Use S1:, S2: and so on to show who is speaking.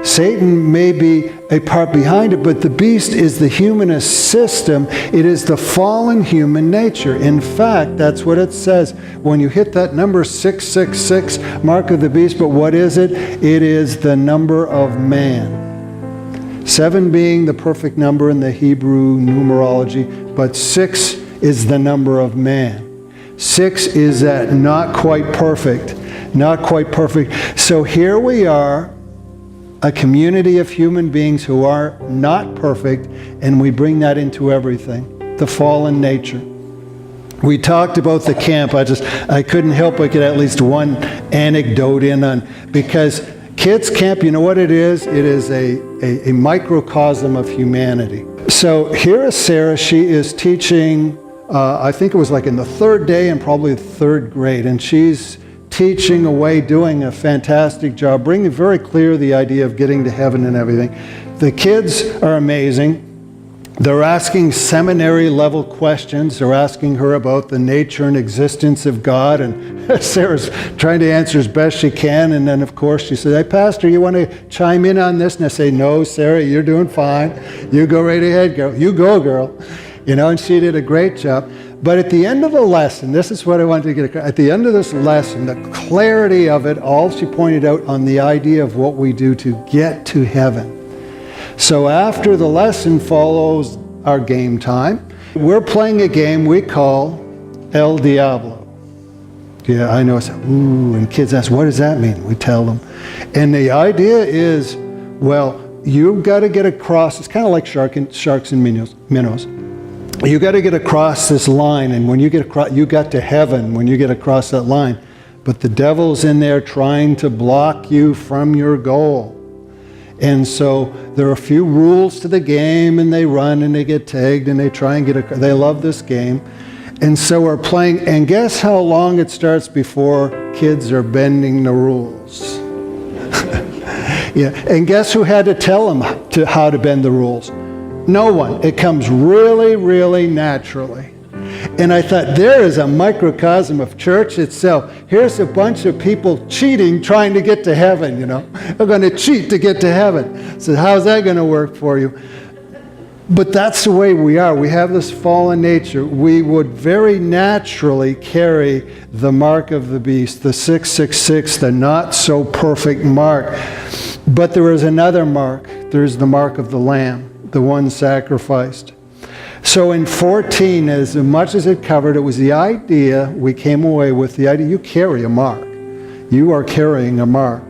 S1: Satan may be a part behind it, but the beast is the humanist system. It is the fallen human nature. In fact, that's what it says when you hit that number 666, mark of the beast. But what is it? It is the number of man. 7 being the perfect number in the Hebrew numerology, but 6 is the number of man. 6 is that not quite perfect. Not quite perfect. So here we are, a community of human beings who are not perfect, and we bring that into everything. The fallen nature. We talked about the camp. I couldn't help but get at least one anecdote in on, because kids camp, you know what it is? It is a microcosm of humanity. So here is Sarah. She is teaching, I think it was like in the 3rd day and probably the 3rd grade, and she's teaching away, doing a fantastic job, bringing very clear the idea of getting to heaven and everything. The kids are amazing. They're asking seminary level questions. They're asking her about the nature and existence of God, and Sarah's trying to answer as best she can. And then of course she says, "Hey Pastor, you want to chime in on this?" And I say, "No, Sarah, you're doing fine. You go right ahead, girl. You go, girl." You know, and she did a great job. But at the end of the lesson, this is what I wanted to get across. At the end of this lesson, the clarity of it, all she pointed out on the idea of what we do to get to heaven. So after the lesson follows our game time. We're playing a game we call El Diablo. Yeah, I know. It's ooh, and kids ask, what does that mean? We tell them. And the idea is, well, you've got to get across. It's kind of like sharks and minnows. You got to get across this line, and when you get across, you got to heaven when you get across that line. But the devil's in there trying to block you from your goal. And so there are a few rules to the game, and they run and they get tagged and they try and get they love this game. And so we're playing, and guess how long it starts before kids are bending the rules? Yeah, and guess who had to tell them how to bend the rules? No one. It comes really, really naturally. And I thought, there is a microcosm of church itself. Here's a bunch of people cheating, trying to get to heaven, you know. They're going to cheat to get to heaven. So how's that going to work for you? But that's the way we are. We have this fallen nature. We would very naturally carry the mark of the beast, the 666, the not so perfect mark. But there is another mark. There's the mark of the Lamb, the one sacrificed. So in 14, as much as it covered, it was the idea, we came away with the idea, you carry a mark. You are carrying a mark.